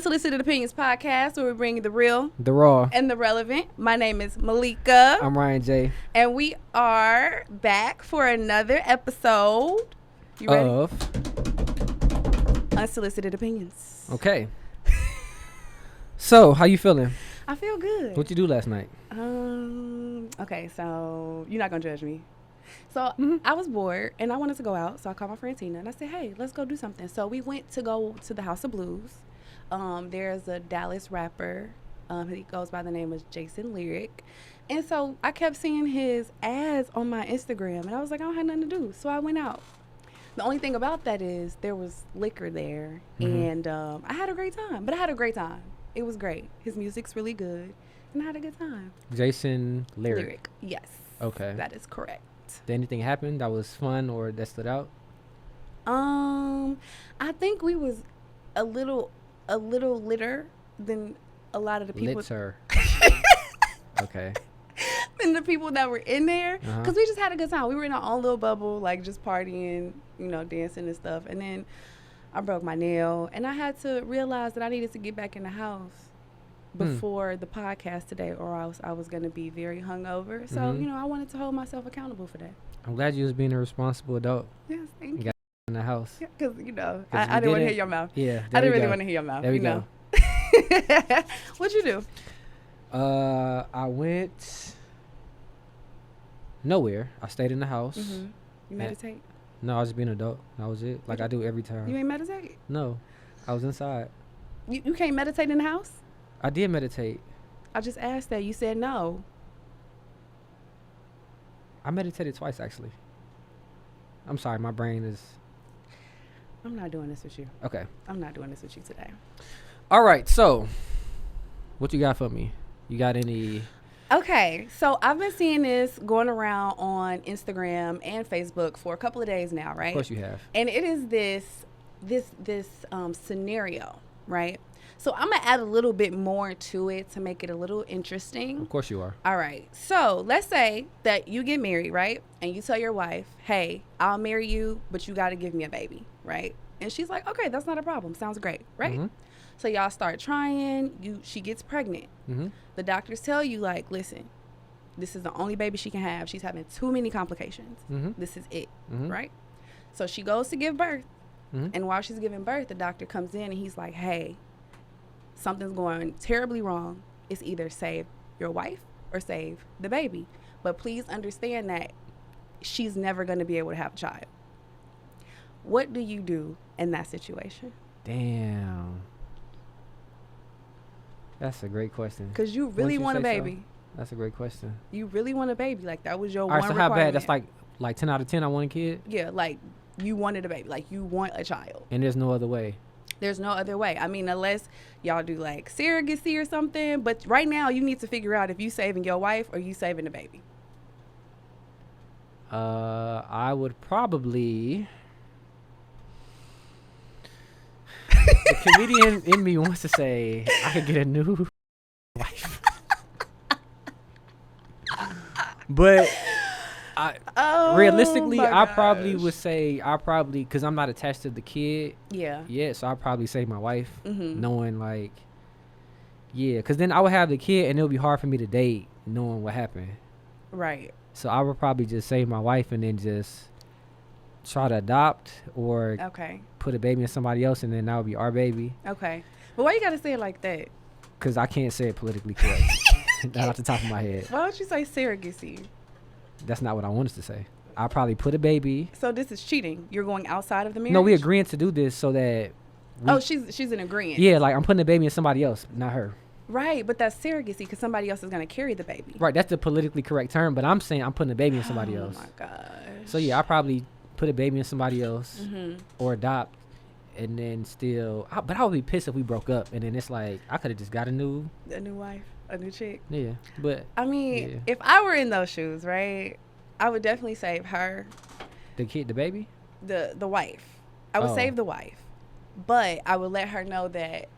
Unsolicited Opinions podcast, where we bring you the real, The raw. and the relevant. My name is Malika. I'm Ryan J. And we are back for another episode. You ready? Of. Unsolicited Opinions. Okay. So, how you feeling? I feel good. What you do last night? Okay, so you're not gonna judge me. So I was bored and I wanted to go out, so I called my friend Tina and I said, "Hey, let's go do something." So we went to go to the House of Blues. There's a Dallas rapper. He goes by the name of Jason Lyric, and so I kept seeing his ads on my Instagram, and I was like, I don't have nothing to do, so I went out. The only thing about that is there was liquor there, and I had a great time. But I had a great time. It was great. His music's really good, and I had a good time. Jason Lyric. Yes. Okay. That is correct. Did anything happen that was fun or that stood out? I think we was a little litter than a lot of the people. Litter. Okay. Than the people that were in there, Uh-huh. because we just had a good time. We were in our own little bubble, like just partying, dancing and stuff. And then I broke my nail, and I had to realize that I needed to get back in the house before the podcast today, or else I was going to be very hungover. So, I wanted to hold myself accountable for that. I'm glad you was being a responsible adult. Yes, thank you. You got in the house. Yeah, because, I I didn't want to hear your mouth. Yeah. I didn't really want to hear your mouth. There we go. What'd you do? I went nowhere. I stayed in the house. You meditate? No, I was just being an adult. That was it. Like I do every time. You ain't meditate? No, I was inside. You can't meditate in the house? I did meditate. I just asked that. You said no. I meditated twice, actually. I'm sorry, my brain is... I'm not doing this with you. Okay. I'm not doing this with you today. All right, so what you got for me? You got any... Okay, so I've been seeing this going around on Instagram and Facebook for a couple of days now, right? Of course you have. And it is this scenario, right? So I'm going to add a little bit more to it to make it a little interesting. Of course you are. All right. So let's say that you get married, right? And you tell your wife, hey, I'll marry you, but you got to give me a baby, right? And she's like, okay, that's not a problem. Sounds great, right? So y'all start trying. She gets pregnant. The doctors tell you, like, listen, this is the only baby she can have. She's having too many complications. This is it, right? So she goes to give birth. And while she's giving birth, the doctor comes in and he's like, hey, something's going terribly wrong. It's either save your wife or save the baby. But please understand that she's never going to be able to have a child. What do you do in that situation? Damn. That's a great question. Because you really want a baby. So? That's a great question. You really want a baby. Like, that was your All right, one so how requirement. bad? That's like 10 out of 10 I want a kid? Yeah, like, you wanted a baby. Like, you want a child. And there's no other way. There's no other way. I mean, unless y'all do, like, surrogacy or something. But right now, you need to figure out if you saving your wife or you saving the baby. I would probably... The comedian in me wants to say I could get a new wife. But realistically, I probably would say because I'm not attached to the kid. Yeah, so I'd probably say my wife, knowing like, because then I would have the kid and it would be hard for me to date knowing what happened. Right. So I would probably just say my wife and then just try to adopt or put a baby in somebody else, and then that would be our baby. Okay. But why you got to say it like that? Because I can't say it politically correct. Not off the top of my head. Why don't you say surrogacy? That's not what I wanted to say. I'll probably put a baby. So this is cheating. You're going outside of the marriage? No, we agreeing to do this so that... she's in agreement. Yeah, like I'm putting a baby in somebody else, not her. Right, but that's surrogacy because somebody else is going to carry the baby. Right, that's the politically correct term, but I'm saying I'm putting a baby in somebody else. Oh, my gosh. So, yeah, I'll probably put a baby in somebody else or adopt, and then still... But I would be pissed if we broke up, and then it's like, I could have just got a new wife, a new chick. Yeah, but... I mean, if I were in those shoes, right, I would definitely save her. The kid, the baby? The wife. I would save the wife, but I would let her know that...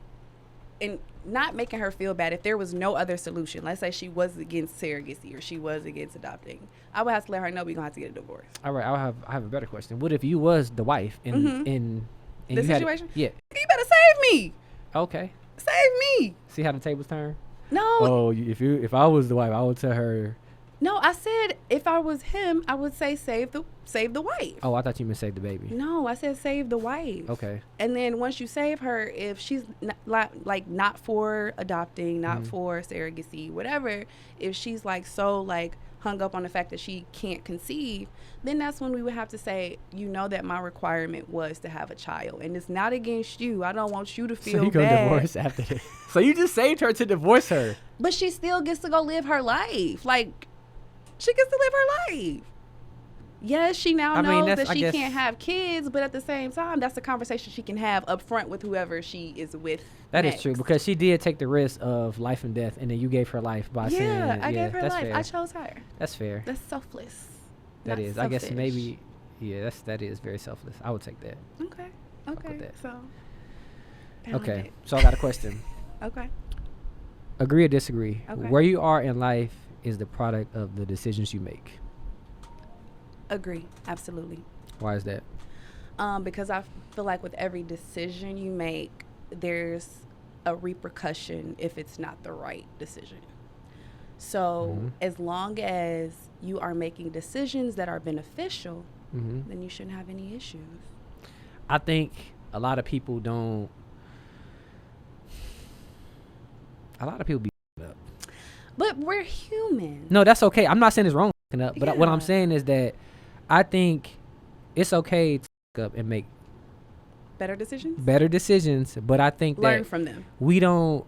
And not making her feel bad if there was no other solution. Let's say she was against surrogacy or she was against adopting. I would have to let her know we're going to have to get a divorce. All right, I have a better question. What if you was the wife in the situation? Yeah. You better save me. Okay. Save me. See how the tables turn? No. Oh, if I was the wife, I would tell her. No, I said if I was him, I would say save the wife. Oh, I thought you meant save the baby. No, I said save the wife. Okay. And then once you save her, if she's not for adopting, not for surrogacy, whatever, if she's like so like hung up on the fact that she can't conceive, then that's when we would have to say, you know, that my requirement was to have a child, and it's not against you. I don't want you to feel bad. So you gonna divorce after this? So you just saved her to divorce her? But she still gets to go live her life. Like, she gets to live her life. Yes, she now knows that she can't have kids, but at the same time, that's a conversation she can have up front with whoever she is with. That is true, because she did take the risk of life and death, and then you gave her life by saying, yeah, I gave her life. Fair. I chose her. That's fair. That's selfless. That is. Selfish. I guess maybe, that is very selfless. I would take that. Okay. So. Okay. So I got a question. Okay. Agree or disagree? Okay. Where you are in life is the product of the decisions you make. Agree. Absolutely. Why is that? Because I feel like with every decision you make, there's a repercussion if it's not the right decision. So as long as you are making decisions that are beneficial, then you shouldn't have any issues. I think a lot of people don't. A lot of people be up. But we're human. No, that's okay. I'm not saying it's wrong up, but what I'm saying is that I think it's okay to up and make better decisions, but I think learn that from them. We don't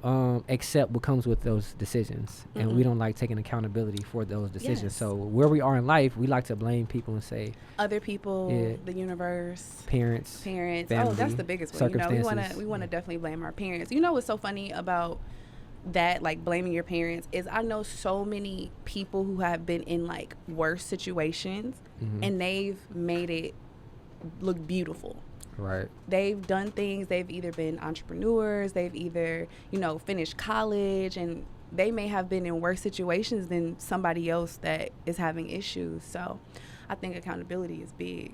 accept what comes with those decisions, and we don't like taking accountability for those decisions. Yes. So where we are in life, we like to blame people and say other people, the universe, parents, family, oh, that's the biggest one. You know, we want to definitely blame our parents. You know what's so funny about that, like blaming your parents, is I know so many people who have been in like worse situations, and they've made it look beautiful. Right. They've done things. They've either been entrepreneurs. They've either, finished college, and they may have been in worse situations than somebody else that is having issues. So I think accountability is big.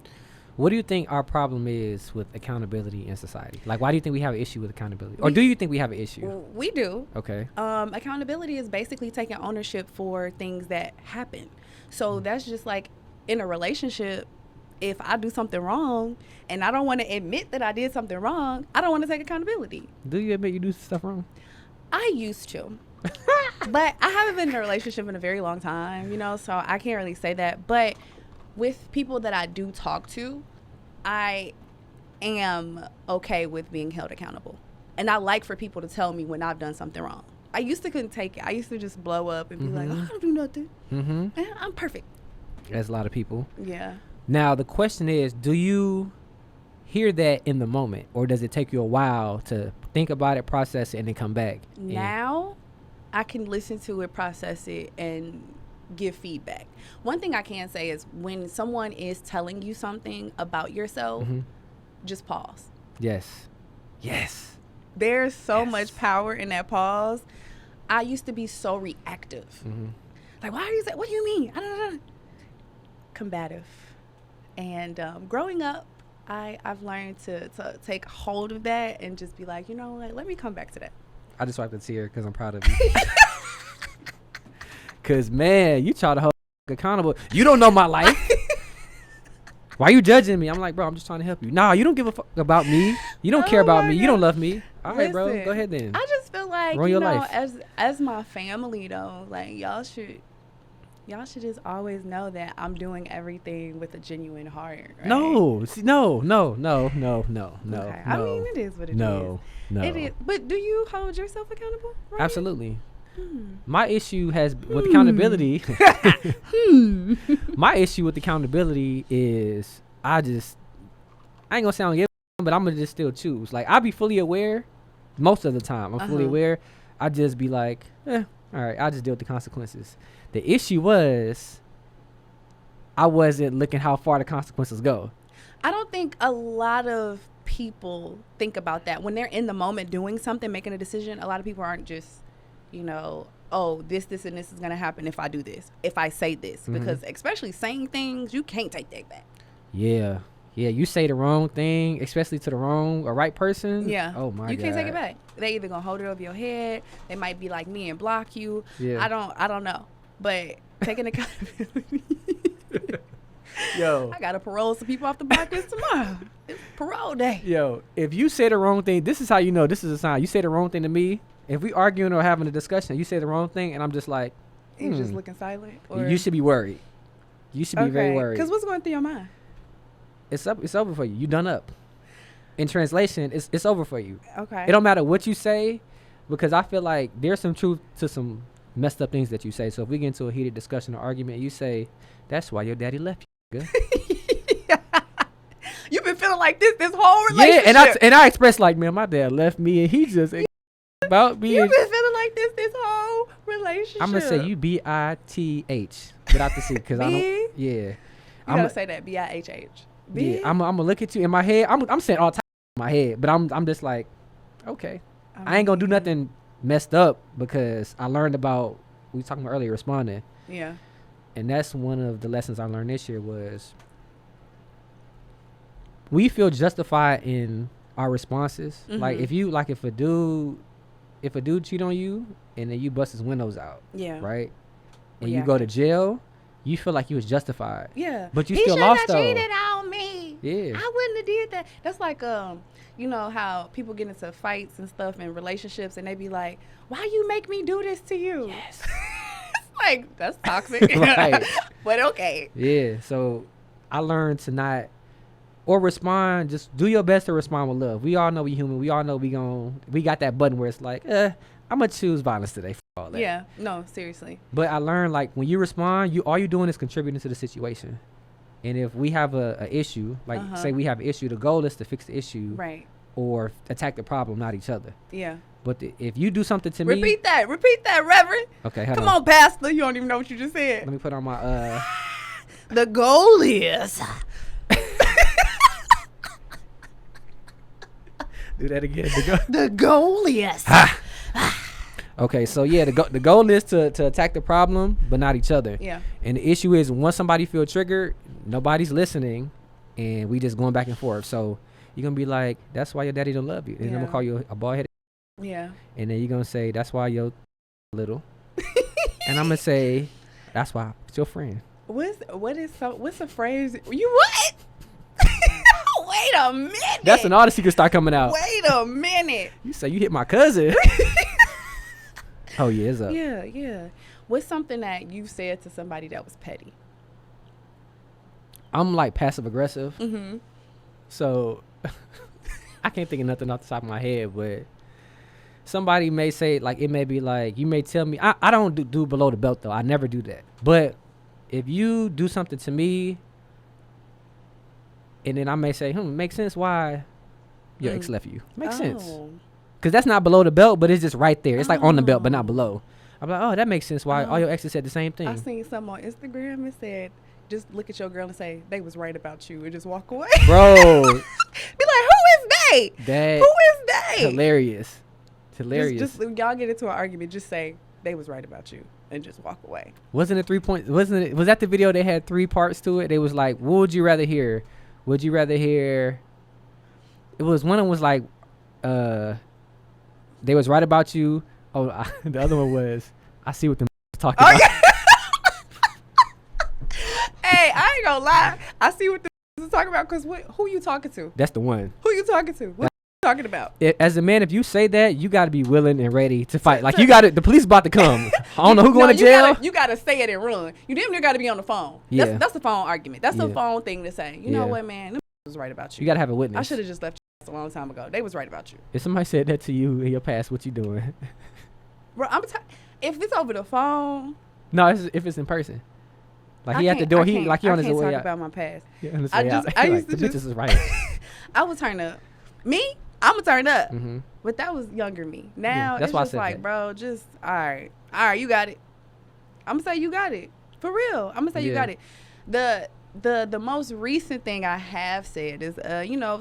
What do you think our problem is with accountability in society? Like, why do you think we have an issue with accountability? Or do you think we have an issue? We do. Okay. Accountability is basically taking ownership for things that happen. So that's just like in a relationship. If I do something wrong and I don't want to admit that I did something wrong, I don't want to take accountability. Do you admit you do stuff wrong? I used to. But I haven't been in a relationship in a very long time, so I can't really say that. But with people that I do talk to, I am okay with being held accountable. And I like for people to tell me when I've done something wrong. I used to couldn't take it. I used to just blow up and be like, oh, I don't do nothing. I'm perfect. There's a lot of people. Yeah. Now, the question is, do you hear that in the moment, or does it take you a while to think about it, process it, and then come back? Now, I can listen to it, process it, and give feedback. One thing I can say is when someone is telling you something about yourself, just pause. Yes. There's so much power in that pause. I used to be so reactive. Like, why are you saying, what do you mean? Combative. And growing up, I've learned to take hold of that and just be like, let me come back to that. I just wiped a tear because I'm proud of you. Because, man, you try to hold accountable. You don't know my life. Why you judging me? I'm like, bro, I'm just trying to help you. Nah, you don't give a fuck about me. You don't care about me. God. You don't love me. All right, bro, go ahead then. I just feel like, as my family, though, like, y'all should just always know that I'm doing everything with a genuine heart, right? No. Okay. I mean, it is what it is. No. It is. But do you hold yourself accountable? Right? Absolutely. My issue with accountability. My issue with accountability is I ain't gonna say I don't give a, but I'm gonna just still choose. Like, I'll be fully aware most of the time. I'm fully aware. I just be like, all right, I'll just deal with the consequences. The issue was I wasn't looking how far the consequences go. I don't think a lot of people think about that. When they're in the moment doing something, making a decision, a lot of people aren't just, oh, this, and this is going to happen if I do this, if I say this. Because especially saying things, you can't take that back. Yeah. Yeah, you say the wrong thing, especially to the wrong or right person. Yeah. Oh my God. You can't take it back. They either gonna hold it over your head. They might be like me and block you. Yeah. I don't know. But taking accountability. Yo. I gotta parole some people off the block list tomorrow. It's parole day. Yo, if you say the wrong thing, this is how you know this is a sign. You say the wrong thing to me. If we arguing or having a discussion, you say the wrong thing, and I'm just like, you just looking silent. Or? You should be worried. You should be very worried. Because what's going through your mind? It's over for you. You done up. In translation, it's over for you. Okay. It don't matter what you say, because I feel like there's some truth to some messed up things that you say. So if we get into a heated discussion or argument, you say, "That's why your daddy left you." You've been feeling like this whole relationship. Yeah, and I expressed like, man, my dad left me, and he just about me. You've been feeling like this whole relationship. I'm gonna say you BITH without the C, because I don't. Yeah. You gotta say that BIHH. Yeah, I'm gonna look at you in my head. I'm saying all time in my head, but I'm just like, okay, I ain't gonna do nothing messed up, because I learned about, we were talking about earlier, responding. Yeah. And that's one of the lessons I learned this year was we feel justified in our responses. Mm-hmm. Like if a dude cheat on you and then you bust his windows out. Yeah. Right? And you go to jail, you feel like you was justified. Yeah. But you still lost though. He cheated on me. Yeah. I wouldn't have did that. That's like you know how people get into fights and stuff in relationships and they be like, "Why you make me do this to you?" Yes. It's like, that's toxic. Right. But okay. Yeah. So I learned to not or respond, just do your best to respond with love. We all know we human. We all know we got that button where it's like, I'm gonna choose violence today for all that. Yeah, no, seriously. But I learned, like, when you respond, all you're doing is contributing to the situation. And if we have a issue, like say we have an issue, the goal is to fix the issue, right? Or attack the problem, not each other. Yeah. But if you do something to me, repeat that, Reverend. Okay, come on, Pastor. You don't even know what you just said. Let me put on my. The goal is. Do that again. The goal is. Okay, so yeah, the goal is to attack the problem, but not each other. Yeah. And the issue is, once somebody feel triggered, nobody's listening, and we just going back and forth. So you're gonna be like, "That's why your daddy don't love you." And I'm gonna call you a bald headed. Yeah. And then you're gonna say, "That's why you're little." And I'm gonna say, "That's why it's your friend." What's a phrase? You what? Wait a minute. That's an artist you can start coming out. Wait a minute. You say you hit my cousin. Oh yeah, it's up. Yeah. What's something that you said to somebody that was petty? I'm like passive aggressive. Mm-hmm. So I can't think of nothing off the top of my head, but somebody may say, like, it may be like, you may tell me, I don't do below the belt though. I never do that. But if you do something to me, and then I may say, makes sense why your ex left you. Makes sense. Because that's not below the belt, but it's just right there. It's like on the belt, but not below. I'm like, that makes sense why all your exes said the same thing. I seen something on Instagram and said, just look at your girl and say, they was right about you, and just walk away. Bro. Be like, who is they? That who is they? Hilarious. It's hilarious. Just y'all get into an argument, just say, they was right about you, and just walk away. Wasn't it 3 points? Was that the video? They had 3 parts to it. They was like, what would you rather hear? Would you rather hear? It was one of them was like, they was right about you. Oh, the other one was, I see what them talking about. Yeah. Hey, I ain't gonna lie. I see what the talking about, because who you talking to? That's the one. Who you talking to? What you talking about? As a man, if you say that, you got to be willing and ready to fight. Like, you got to, the police about to come. I don't know who going to jail. You got to say it and run. You damn near got to be on the phone. Yeah. That's the phone argument. That's the phone thing to say. You know what, man? Them was right about you. You got to have a witness. I should have just left a long time ago. They was right about you. If somebody said that to you in your past, what you doing? Bro, if it's over the phone. No, if it's in person. Like, he at the door. He on his way out. I can't talk about my past. I used to just. This is right. I would turn up. Me? I'm going to turn up. Mm-hmm. But that was younger me. Now, that's it's why just I said like, that. bro, just, all right, you got it. I'm going to say you got it. For real. I'm going to say you got it. the most recent thing I have said is,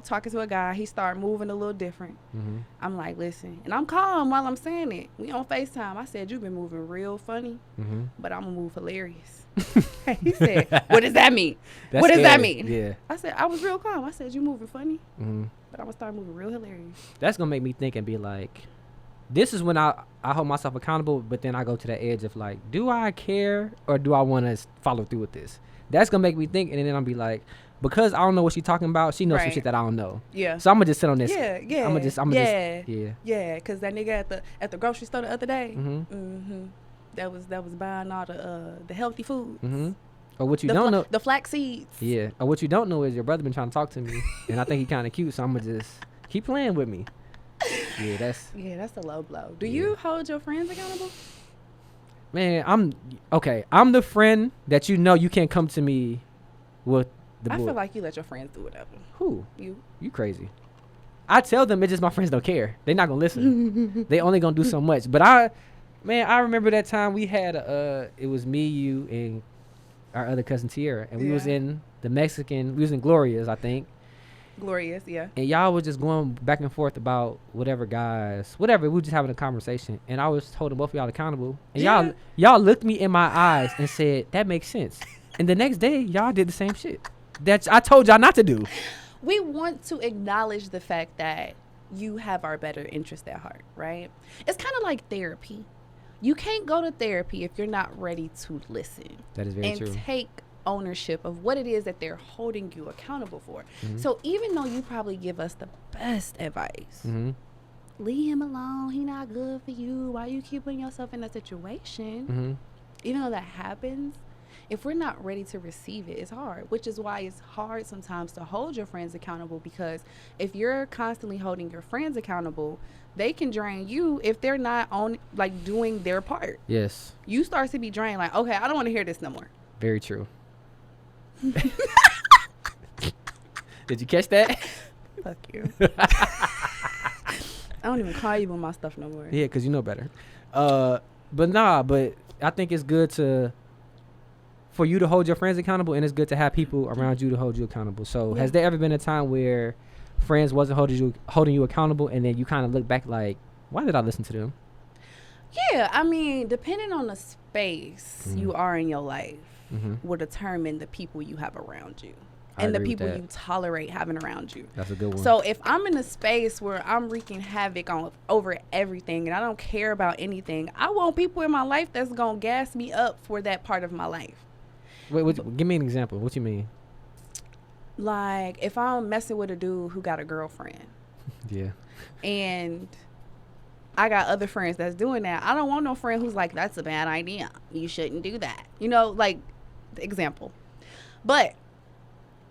talking to a guy, he started moving a little different. Mm-hmm. I'm like, listen, and I'm calm while I'm saying it. We on FaceTime. I said, you've been moving real funny, mm-hmm. but I'm gonna move hilarious. He said, what does that mean? What does that mean? Yeah. I said, I was real calm. I said, you moving funny, mm-hmm. but I'm gonna start moving real hilarious. That's gonna make me think and be like, this is when I hold myself accountable, but then I go to the edge of like, do I care or do I want to follow through with this? That's gonna make me think, and then I'll be like, because I don't know what she's talking about, she knows some shit that I don't know. Yeah. So I'm gonna just sit on this. Yeah. I'm gonna just Yeah. Cause that nigga at the grocery store the other day, that was buying all the healthy foods. Mm-hmm. Or what you don't know, the flax seeds. Yeah. Or what you don't know is your brother been trying to talk to me, and I think he kind of cute, so I'm gonna just keep playing with me. Yeah, that's a low blow. Do you hold your friends accountable? Man, I'm the friend that you can't come to me with the I feel like you let your friends do whatever. Who? You crazy. I tell them it's just my friends don't care. They're not gonna listen. They only gonna do so much. But I remember that time we had it was me, you, and our other cousin Tierra, and we was in we was in Gloria's, I think. Glorious, yeah. And y'all was just going back and forth about whatever. We were just having a conversation, and I was holding both of y'all accountable. And y'all looked me in my eyes and said, that makes sense. And the next day, y'all did the same shit that I told y'all not to do. We want to acknowledge the fact that you have our better interest at heart, right? It's kind of like therapy. You can't go to therapy if you're not ready to listen. That is very true. And take ownership of what it is that they're holding you accountable for. Mm-hmm. So even though you probably give us the best advice, mm-hmm. leave him alone, he not good for you, why you keep putting yourself in that situation, mm-hmm. even though that happens, if we're not ready to receive it, it's hard, which is why it's hard sometimes to hold your friends accountable, because if you're constantly holding your friends accountable, they can drain you if they're not doing their part. Yes. You start to be drained, like, okay, I don't want to hear this no more. Very true. Did you catch that? Fuck you. I don't even call you with my stuff no more. Yeah, because you know better. But I think it's good for you to hold your friends accountable, and it's good to have people around you to hold you accountable. So has there ever been a time where friends wasn't holding you accountable, and then you kind of look back like, why did I listen to them? Yeah, I mean, depending on the space you are in your life, will determine the people you have around you and the people you tolerate having around you. That's a good one. So if I'm in a space where I'm wreaking havoc over everything and I don't care about anything, I want people in my life that's going to gas me up for that part of my life. Wait, give me an example. What you mean? Like if I'm messing with a dude who got a girlfriend. Yeah. And I got other friends that's doing that. I don't want no friend who's like, that's a bad idea. You shouldn't do that. Like, example. But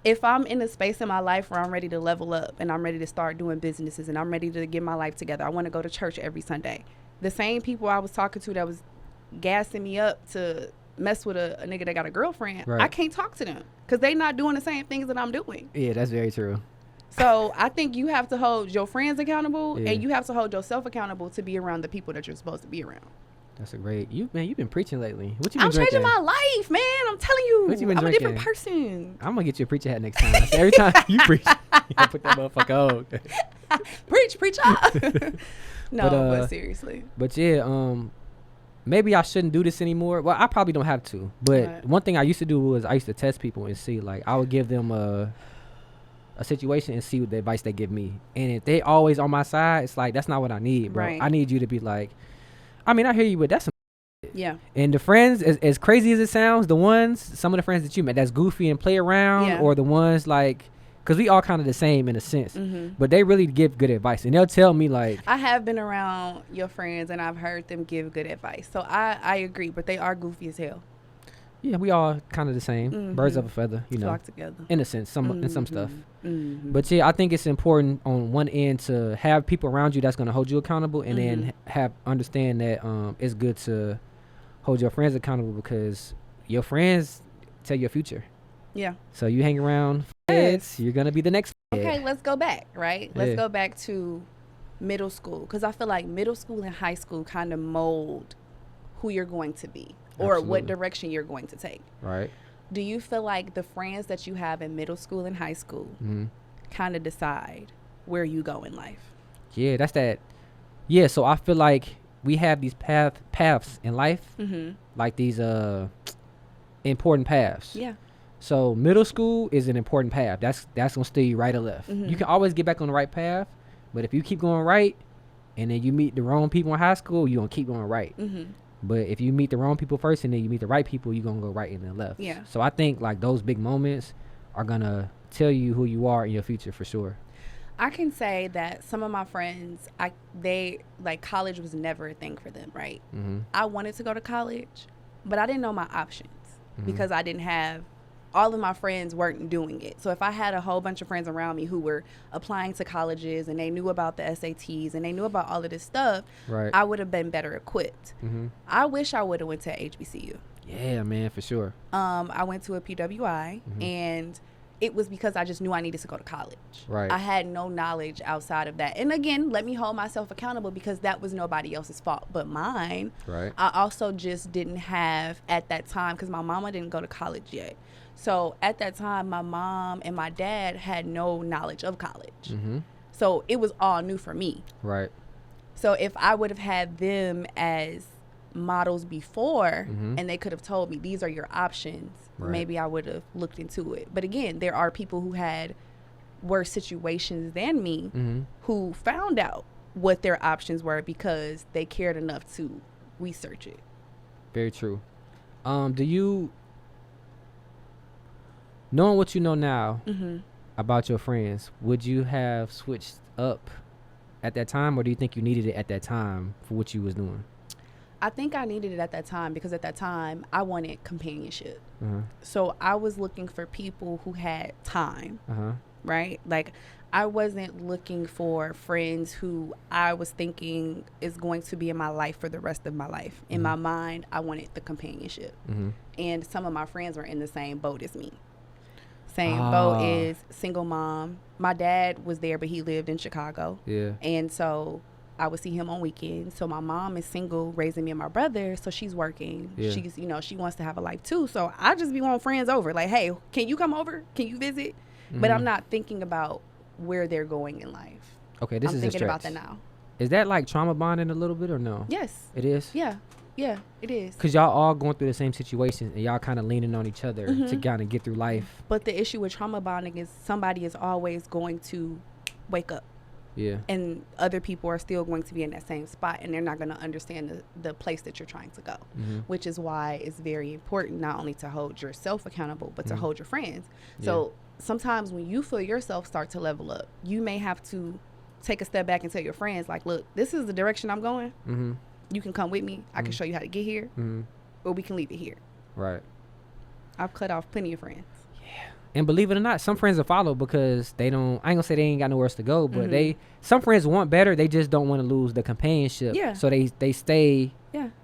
if I'm in a space in my life where I'm ready to level up and I'm ready to start doing businesses and I'm ready to get my life together, I want to go to church every Sunday. The same people I was talking to that was gassing me up to mess with a nigga that got a girlfriend, right. I can't talk to them because they not doing the same things that I'm doing. Yeah, that's very true. So I think you have to hold your friends accountable and you have to hold yourself accountable to be around the people that you're supposed to be around. That's a great. You've been preaching lately. What you been drinking? I'm changing my life, man. I'm telling you. What you been I'm drinking? a different person. I'm gonna get you a preacher hat next time. So every time you preach, you put that motherfucker on. preach up. No, but seriously. But yeah, maybe I shouldn't do this anymore. Well, I probably don't have to. But one thing I used to do was I used to test people and see, like, I would give them a situation and see what the advice they give me. And if they always on my side, it's like, that's not what I need, bro. Right. I need you to be like, I mean, I hear you, but that's some yeah. And the friends, as crazy as it sounds, some of the friends that you met that's goofy and play around, or the ones like, because we all kind of the same in a sense, but they really give good advice. And they'll tell me like, I have been around your friends and I've heard them give good advice. So I agree, but they are goofy as hell. Yeah, we all kind of the same. Birds of a feather, flock together. In a sense, in some stuff. But yeah, I think it's important on one end to have people around you that's going to hold you accountable, and then understand that it's good to hold your friends accountable because your friends tell your future. Yeah. So you hang around kids, you're going to be the next Okay, let's go back, right? Let's go back to middle school, because I feel like middle school and high school kind of mold who you're going to be. Or what direction you're going to take. Right. do you feel like the friends that you have in middle school and high school kind of decide where you go in life? Yeah, that's that. Yeah, so I feel like we have these paths in life, like these important paths. Yeah. So middle school is an important path. That's gonna steer you right or left. You can always get back on the right path, but if you keep going right, and then you meet the wrong people in high school, you're gonna keep going right. But if you meet the wrong people first and then you meet the right people, you're gonna go right and then left. Yeah. So I think like those big moments are gonna tell you who you are in your future for sure. I can say that some of my friends, they like college was never a thing for them, right? I wanted to go to college, but I didn't know my options because I didn't have, all of my friends weren't doing it. So if I had a whole bunch of friends around me who were applying to colleges and they knew about the SATs and they knew about all of this stuff, right, I would have been better equipped. I wish I would have went to HBCU. Yeah, man, for sure. I went to a PWI and it was because I just knew I needed to go to college. Right. I had no knowledge outside of that. And again, let me hold myself accountable because that was nobody else's fault but mine. Right. I also just didn't have at that time, because my mama didn't go to college yet. So at that time, my mom and my dad had no knowledge of college. So it was all new for me. Right. So if I would have had them as models before and they could have told me these are your options, maybe I would have looked into it. But again, there are people who had worse situations than me who found out what their options were because they cared enough to research it. Very true. Do you, knowing what you know now about your friends, would you have switched up at that time, or do you think you needed it at that time for what you was doing? I think I needed it at that time because at that time I wanted companionship. So I was looking for people who had time, right? Like I wasn't looking for friends who I was thinking is going to be in my life for the rest of my life. In my mind, I wanted the companionship. And some of my friends were in the same boat as me. Same boat is single mom. My dad was there, but he lived in Chicago. Yeah. And so I would see him on weekends. So my mom is single, raising me and my brother. So she's working. Yeah. She's, she wants to have a life too. So I just be wanting friends over. Like, hey, can you come over? Can you visit? But I'm not thinking about where they're going in life. Okay, this I'm is thinking a about stretch. that now. Is that like trauma bonding a little bit or no? Yes. It is? Yeah. Yeah, it is. Because y'all all going through the same situations and y'all kind of leaning on each other to kind of get through life. But the issue with trauma bonding is somebody is always going to wake up. Yeah. And other people are still going to be in that same spot and they're not going to understand the place that you're trying to go, which is why it's very important not only to hold yourself accountable, but to hold your friends. Yeah. So sometimes when you feel yourself start to level up, you may have to take a step back and tell your friends, like, look, this is the direction I'm going. You can come with me. I can show you how to get here, or we can leave it here. Right. I've cut off plenty of friends. Yeah. And believe it or not, some friends will follow because they don't, I ain't gonna say they ain't got nowhere else to go, but some friends want better. They just don't want to lose the companionship. Yeah. So they stay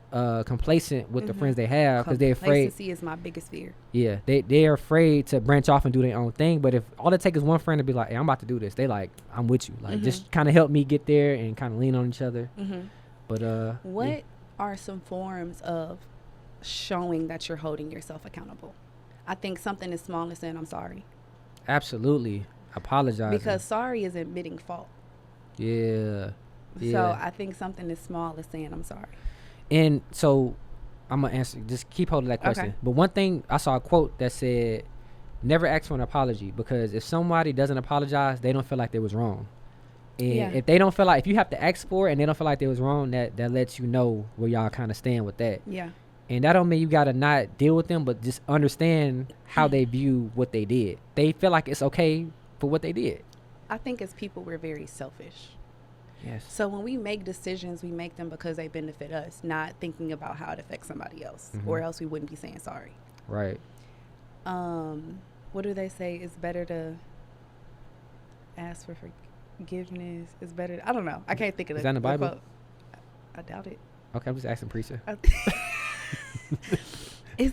complacent with the friends they have because they're afraid. Complacency is my biggest fear. Yeah. They're afraid to branch off and do their own thing. But if all it takes is one friend to be like, hey, I'm about to do this, they like, I'm with you. Like, just kind of help me get there and kind of lean on each other. But what are some forms of showing that you're holding yourself accountable? I think something as small as saying I'm sorry. Absolutely. Apologize. Because sorry is admitting fault. Yeah. So I think something as small as saying I'm sorry. And so I'm going to answer, just keep holding that question. Okay. But one thing, I saw a quote that said, never ask for an apology, because if somebody doesn't apologize, they don't feel like they was wrong. And if they don't feel like, if you have to ask for it and they don't feel like they was wrong, that lets you know where y'all kind of stand with that. Yeah. And that don't mean you got to not deal with them, but just understand how they view what they did. They feel like it's okay for what they did. I think as people, we're very selfish. Yes. So when we make decisions, we make them because they benefit us, not thinking about how it affects somebody else, or else we wouldn't be saying sorry. Right. What do they say? It's better to ask for forgiveness. It's better. I don't know. I can't think of it. Is that in the Bible? I doubt it. Okay, I'm just asking preacher.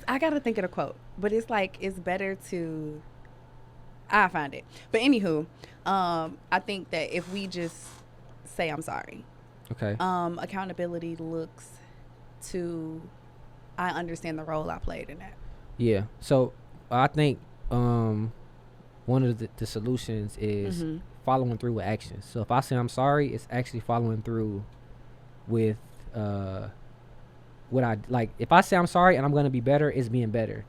I gotta think of the quote, but it's like, it's better to, I find it. But anywho, I think that if we just say I'm sorry. Okay. Accountability looks to, I understand the role I played in that. Yeah. So I think one of the solutions is following through with action. So if I say I'm sorry, it's actually following through with what I like. If I say I'm sorry and I'm gonna be better, it's being better.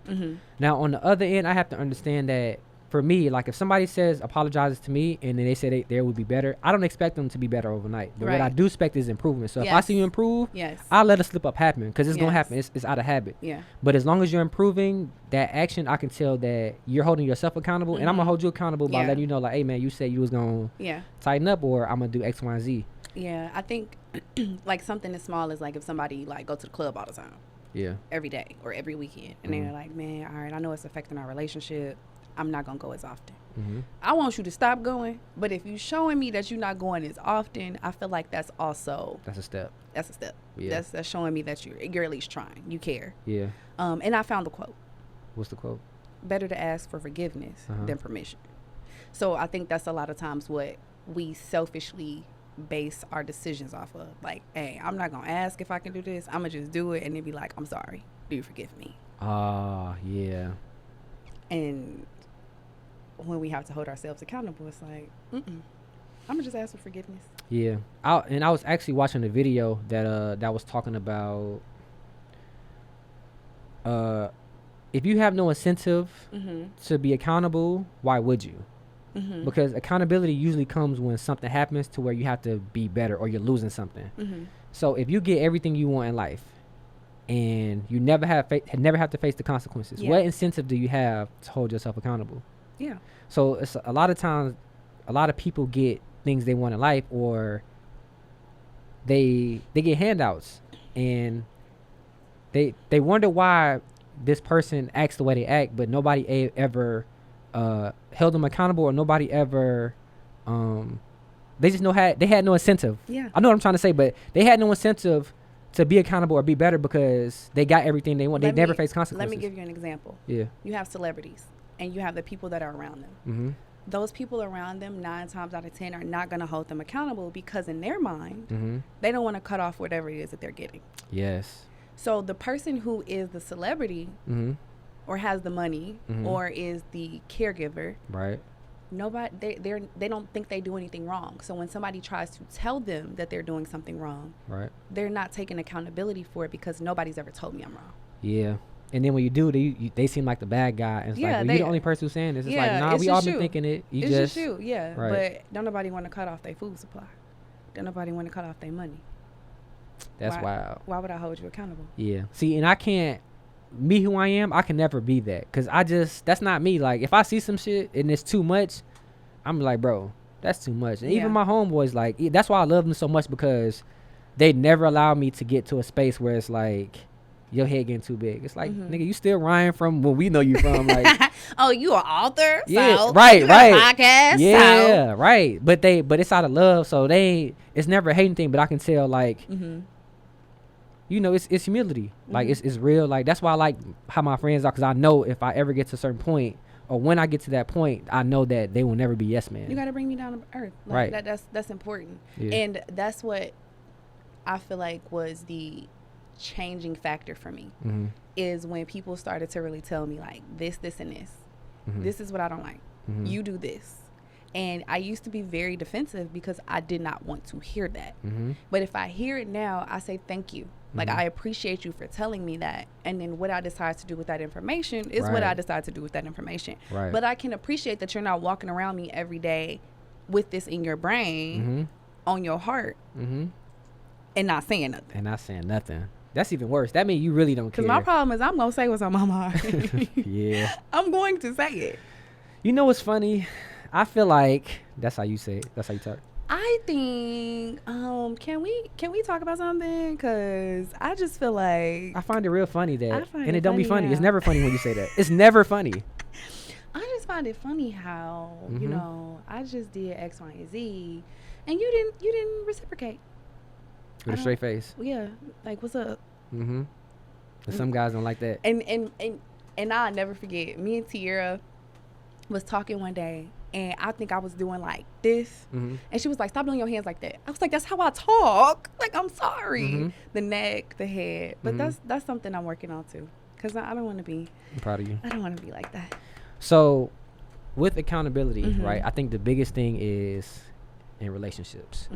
Now on the other end, I have to understand that for me, like if somebody says apologizes to me and then they say they would be better, I don't expect them to be better overnight. But what I do expect is improvement. So if I see you improve, I'll let a slip up happen because it's gonna happen. It's out of habit. Yeah. But as long as you're improving that action, I can tell that you're holding yourself accountable, and I'm gonna hold you accountable by letting you know, like, hey man, you said you was gonna tighten up, or I'm gonna do X, Y, and Z. Yeah, I think like something as small as like if somebody like go to the club all the time. Yeah. Every day or every weekend, and they're like, man, all right, I know it's affecting our relationship. I'm not gonna go as often. I want you to stop going, but if you're showing me that you're not going as often, I feel like that's a step. Yeah. That's showing me that you're at least trying. You care. Yeah. And I found the quote. What's the quote? Better to ask for forgiveness than permission. So I think that's a lot of times what we selfishly base our decisions off of. Like, hey, I'm not gonna ask if I can do this. I'm gonna just do it and then be like, I'm sorry. Do you forgive me? Yeah. And when we have to hold ourselves accountable, it's like, I'm gonna just ask for forgiveness. Yeah. I was actually watching a video that was talking about if you have no incentive to be accountable, why would you? Because accountability usually comes when something happens to where you have to be better or you're losing something. So if you get everything you want in life and you never have to face the consequences, what incentive do you have to hold yourself accountable? Yeah. So it's a lot of times, a lot of people get things they want in life, or they get handouts, and they wonder why this person acts the way they act, but nobody ever held them accountable, or nobody ever they just they had no incentive. Yeah. I know what I'm trying to say, but they had no incentive to be accountable or be better because they got everything they want. They never face consequences. Let me give you an example. Yeah. You have celebrities, and you have the people that are around them. Those people around them 9 times out of 10 are not going to hold them accountable because in their mind, they don't want to cut off whatever it is that they're getting. Yes. So the person who is the celebrity or has the money or is the caregiver, right? Nobody, they don't think they do anything wrong. So when somebody tries to tell them that they're doing something wrong, right, they're not taking accountability for it because nobody's ever told me I'm wrong. Yeah. And then when you do, they seem like the bad guy. And it's like, well, you're the only person who's saying this. It's like, nah, we all been thinking it. It's just you, yeah. Right. But don't nobody want to cut off their food supply. Don't nobody want to cut off their money. That's wild. Why would I hold you accountable? Yeah. See, and I can't, me who I am, I can never be that. Because that's not me. Like, if I see some shit and it's too much, I'm like, bro, that's too much. And even my homeboys, like, that's why I love them so much, because they never allow me to get to a space where it's like, your head getting too big. It's like, nigga, you still Ryan from where we know you from. Like, oh, you an author? Yeah, so right, right. Podcast, yeah, so. Right. But it's out of love, so it's never a hating thing. But I can tell, like, you know, it's humility. Like, it's real. Like, that's why I like how my friends are, because I know if I ever get to a certain point, or when I get to that point, I know that they will never be yes man. You got to bring me down to earth. Like, right. That's important. Yeah. And that's what I feel like was the changing factor for me, is when people started to really tell me, like, this and this. This is what I don't like. You do this. And I used to be very defensive because I did not want to hear that. But if I hear it now, I say thank you. Like, I appreciate you for telling me that. And then what I decide to do with that information is what I decide to do with that information. Right. But I can appreciate that you're not walking around me every day with this in your brain, on your heart, and not saying nothing. That's even worse. That means you really don't care. Because my problem is I'm going to say what's on my mind. Yeah. I'm going to say it. You know what's funny? I feel like that's how you say it. That's how you talk. I think, can we talk about something? Because I just feel like, I find it real funny that, and it don't be funny. Now. It's never funny when you say that. It's never funny. I just find it funny how, you know, I just did X, Y, and Z, and you didn't reciprocate. With a straight face. Yeah. Like, what's up? And some guys don't like that. And I'll never forget, me and Tiara was talking one day, and I think I was doing like this, and she was like, stop doing your hands like that. I was like, that's how I talk. Like, I'm sorry. The neck, the head. But that's something I'm working on too. because I don't want to be. I'm proud of you. I don't want to be like that. So, with accountability, right? I think the biggest thing is in relationships,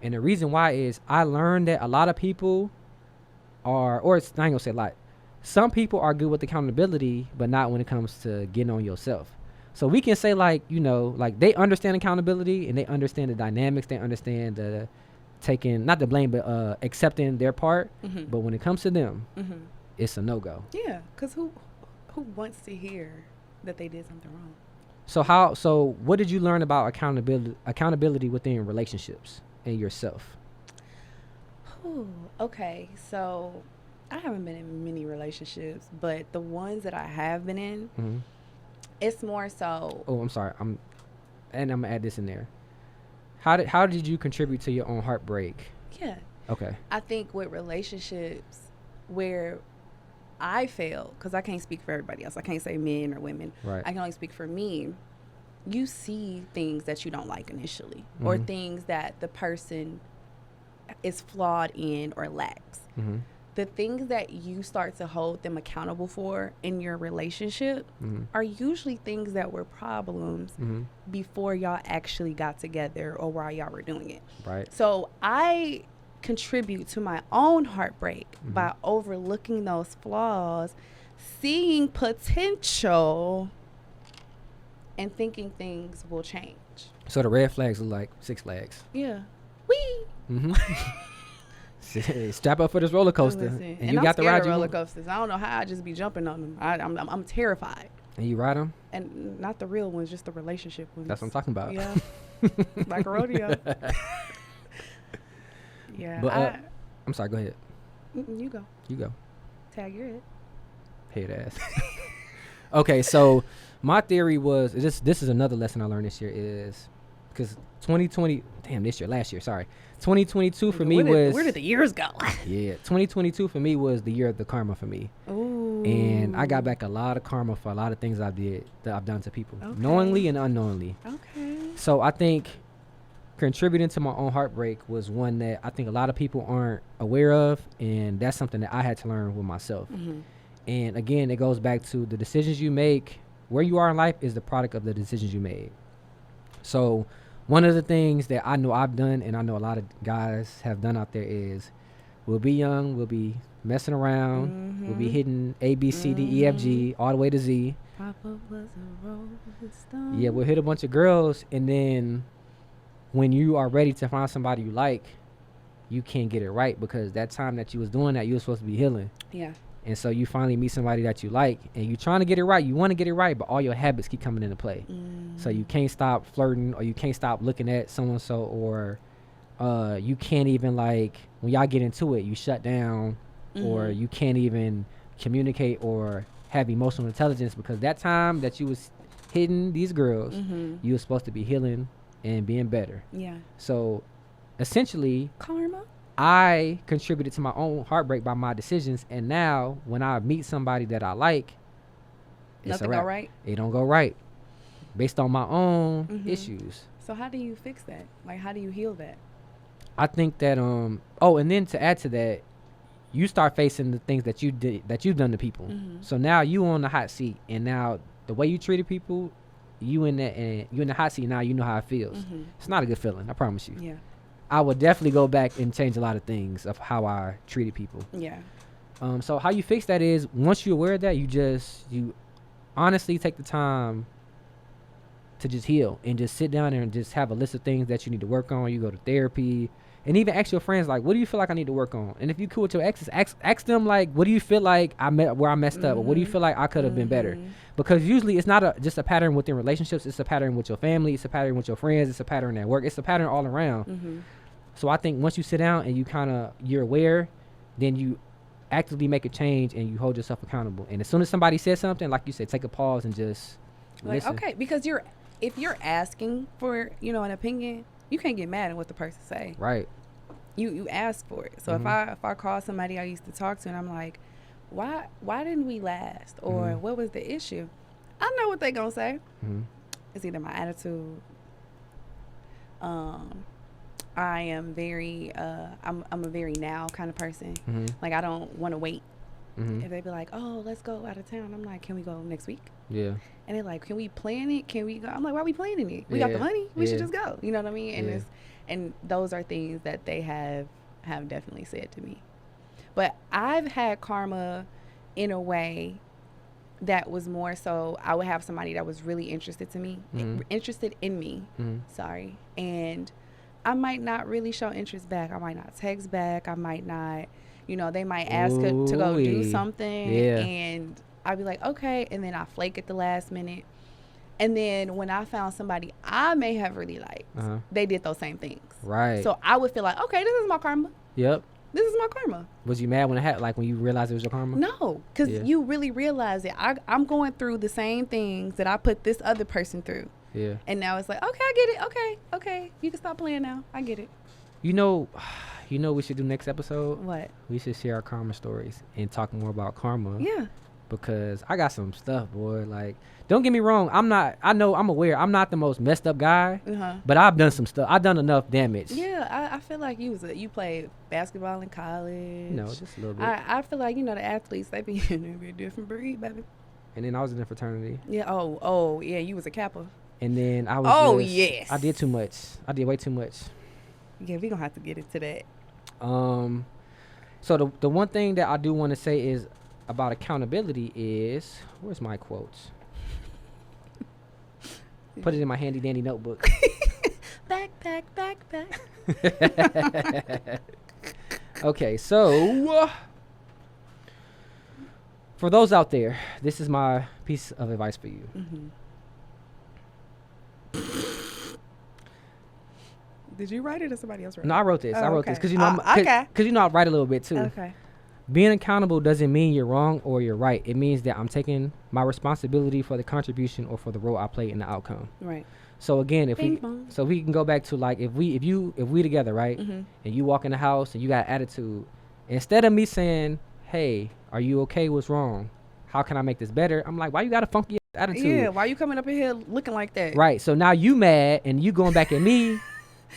and the reason why is I learned that a lot of people are, or it's I ain't gonna say a lot. Some people are good with accountability, but not when it comes to getting on yourself. So we can say like, you know, like they understand accountability and they understand the dynamics. They understand the taking, not the blame, but accepting their part. But when it comes to them, it's a no-go. Yeah, because who wants to hear that they did something wrong? So what did you learn about accountability within relationships and yourself? Okay, so I haven't been in many relationships, but the ones that I have been in, it's more so. Oh, I'm sorry. I'm gonna add this in there. How did you contribute to your own heartbreak? Yeah. Okay. I think with relationships where I fail, because I can't speak for everybody else. I can't say men or women. Right. I can only speak for me. You see things that you don't like initially, or things that the person is flawed in or lacks. The things that you start to hold them accountable for in your relationship are usually things that were problems before y'all actually got together or while y'all were doing it. Right. So I contribute to my own heartbreak by overlooking those flaws, seeing potential, and thinking things will change. So the red flags look like Six Flags. Yeah. Whee! Strap up for this roller coaster, and you got the ride. Roller coasters. I don't know how I just be jumping on them. I'm terrified. And you ride them? And not the real ones, just the relationship ones. That's what I'm talking about. Yeah, like a rodeo. Yeah. But I'm sorry. Go ahead. You go. You go. Tag your head. Head ass. Okay, so my theory was this is another lesson I learned this year is because 2022 for me was, where did the years go? Yeah, 2022 for me was the year of the karma for me. Ooh. And I got back a lot of karma for a lot of things I've done to people, knowingly and unknowingly. Okay. So I think contributing to my own heartbreak was one that I think a lot of people aren't aware of, and that's something that I had to learn with myself. And again, it goes back to the decisions you make. Where you are in life is the product of the decisions you made. So one of the things that I know I've done, and I know a lot of guys have done out there, is we'll be young, we'll be messing around, we'll be hitting A, B, C, D, E, F, G, all the way to Z. Papa was a rolling stone. Yeah, we'll hit a bunch of girls, and then when you are ready to find somebody you like, you can't get it right because that time that you was doing that, you were supposed to be healing. Yeah. And so you finally meet somebody that you like, and you're trying to get it right. You want to get it right, but all your habits keep coming into play. So you can't stop flirting, or you can't stop looking at so-and-so, or you can't even, like, when y'all get into it, you shut down, or you can't even communicate or have emotional intelligence because that time that you was hitting these girls, you were supposed to be healing and being better. Yeah. So essentially, karma. I contributed to my own heartbreak by my decisions, and now when I meet somebody that I like, nothing go right. It don't go right, based on my own issues. So how do you fix that? Like, how do you heal that? I think that and then to add to that, you start facing the things that you've done to people. So now you on the hot seat, and now the way you treated people, you in the hot seat. Now you know how it feels. It's not a good feeling. I promise you. Yeah. I would definitely go back and change a lot of things of how I treated people. Yeah. So how you fix that is, once you're aware of that, you honestly take the time to just heal and just sit down there and just have a list of things that you need to work on. You go to therapy, and even ask your friends, like, what do you feel like I need to work on? And if you cool with your exes, ask them, like, what do you feel like I messed up, or what do you feel like I could have been better? Because usually it's not just a pattern within relationships. It's a pattern with your family. It's a pattern with your friends. It's a pattern at work. It's a pattern all around. So I think once you sit down and you're aware, then you actively make a change and you hold yourself accountable. And as soon as somebody says something, like you said, take a pause and just listen. Okay, because if you're asking for, an opinion, you can't get mad at what the person say. Right. You ask for it. So if I call somebody I used to talk to and I'm like, why didn't we last? Or what was the issue? I know what they gonna say. It's either my attitude. I am very I'm a very now kind of person. Like, I don't want to wait If they be like, oh, let's go out of town, I'm like, can we go next week? Yeah. And they're like, can we plan it? Can we go? I'm like, why are we planning it? We got the money. We should just go. You know what I mean? And those are things that they have definitely said to me. But I've had karma in a way that was more so I would have somebody that was really interested in me. Sorry. And I might not really show interest back. I might not text back. I might not, they might ask her to go do something. And I'd be like, okay. And then I flake at the last minute. And then when I found somebody I may have really liked, they did those same things. Right. So I would feel like, okay, this is my karma. Yep. This is my karma. Was you mad when it happened? Like when you realized it was your karma? No, because you really realize it. I'm going through the same things that I put this other person through. Yeah. And now it's like, okay, I get it. Okay. You can stop playing now. I get it. You know what we should do next episode? What? We should share our karma stories and talk more about karma. Yeah. Because I got some stuff, boy. Like, don't get me wrong. I'm aware. I'm not the most messed up guy, but I've done some stuff. I've done enough damage. Yeah, I feel like you played basketball in college. No, just a little bit. I feel like, the athletes, they be a different breed, baby. And then I was in a fraternity. Yeah, oh, yeah, you was a Kappa. And then I was yes. I did too much. I did way too much. Yeah, we gonna have to get into that. So the one thing that I do want to say is about accountability is, where's my quotes? Put it in my handy dandy notebook. Backpack. Okay, so for those out there, this is my piece of advice for you. Did you write it or somebody else wrote it? No, I wrote this. Oh, I wrote okay. this because I write a little bit too. Okay. Being accountable doesn't mean you're wrong or you're right. It means that I'm taking my responsibility for the contribution or for the role I play in the outcome. Right. So again, we can go back to like if we together, right? And you walk in the house and you got attitude, instead of me saying, "Hey, are you okay? What's wrong? How can I make this better?" I'm like, "Why you got a funky attitude? Yeah, why you coming up in here looking like that?" Right. So now you mad and you going back at me,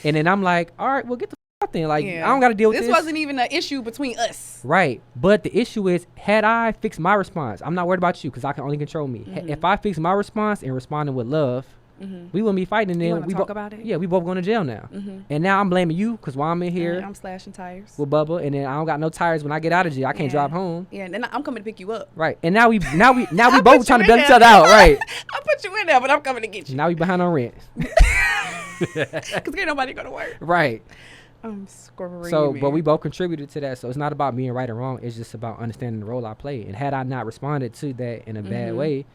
and then I'm like, "All right, well get the f- out then. Like I don't got to deal with this." This wasn't even an issue between us. Right. But the issue is, had I fixed my response, I'm not worried about you because I can only control me. If I fix my response and responding with love, we wouldn't be fighting. And then we talk about it. Yeah, we both going to jail now. And now I'm blaming you because while I'm in here, I'm slashing tires with Bubba, and then I don't got no tires when I get out of jail. I can't drive home. Yeah, and then I'm coming to pick you up. Right. And now we both trying to bail each other out. Right. I put you in there, but I'm coming to get you. Now we behind on rent. Because ain't nobody go to work. Right. I'm screaming. So, but we both contributed to that. So it's not about being right or wrong. It's just about understanding the role I play. And had I not responded to that in a bad way,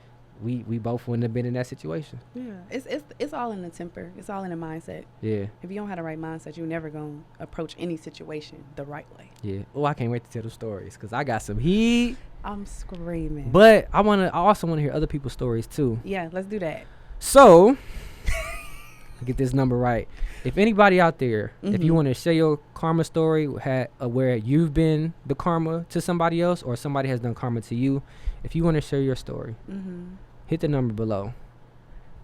we both wouldn't have been in that situation. Yeah, it's all in the temper. It's all in the mindset. Yeah. If you don't have the right mindset, you're never gonna approach any situation the right way. Yeah. Oh, I can't wait to tell the stories because I got some heat. I'm screaming. But I also want to hear other people's stories too. Yeah, let's do that. So, get this number right. If anybody out there, if you want to share your karma story where you've been the karma to somebody else or somebody has done karma to you, if you want to share your story, hit the number below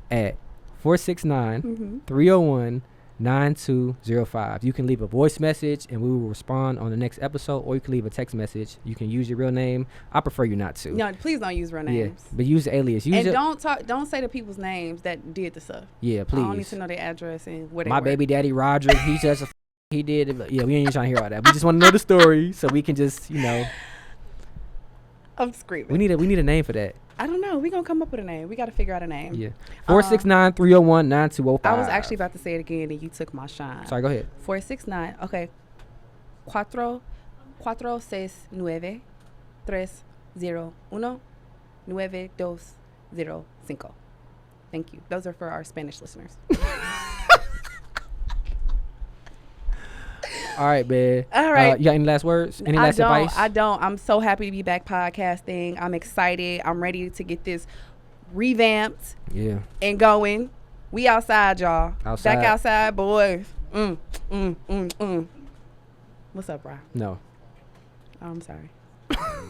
at 469-301-9205. You can leave a voice message and we will respond on the next episode, or you can leave a text message. You can use your real name. I prefer you not to. No, please don't use real names. Yeah, but use the alias. Don't say the people's names that did the stuff. Yeah, please. I don't need to know their address and where they My were. baby daddy Roderick, he's just he did it. Yeah, we ain't even trying to hear all that. We just want to know the story so we can just, I'm screaming. We need a name for that. I don't know. We're going to come up with a name. We got to figure out a name. Yeah. 469-301-9205. I was actually about to say it again and you took my shine. Sorry, go ahead. 469. Okay. 469-301-9205. Thank you. Those are for our Spanish listeners. All right, man. All right. You got any last words? Any last advice? I don't. I'm so happy to be back podcasting. I'm excited. I'm ready to get this revamped. Yeah. And going. We outside, y'all. Outside. Back outside, boys. What's up, bro? No. Oh, I'm sorry.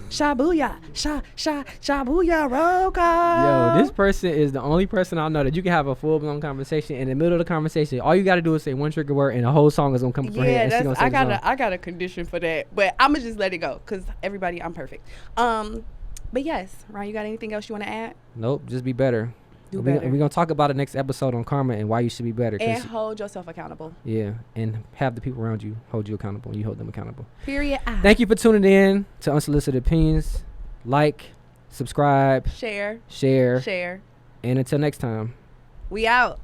Shabuya, shabuya, roll call. Yo, this person is the only person I know that you can have a full blown conversation. In the middle of the conversation, all you got to do is say one trigger word, and the whole song is gonna come from her head. Yeah, I got a condition for that, but I'm gonna just let it go because everybody, I'm perfect. But yes, Ryan, you got anything else you want to add? Nope, just be better. Do better. We're gonna talk about it next episode on karma and why you should be better. And hold yourself accountable. Yeah, and have the people around you hold you accountable. You hold them accountable. Period. Thank you for tuning in to Unsolicited Opinions. Like, subscribe, share. And until next time, we out.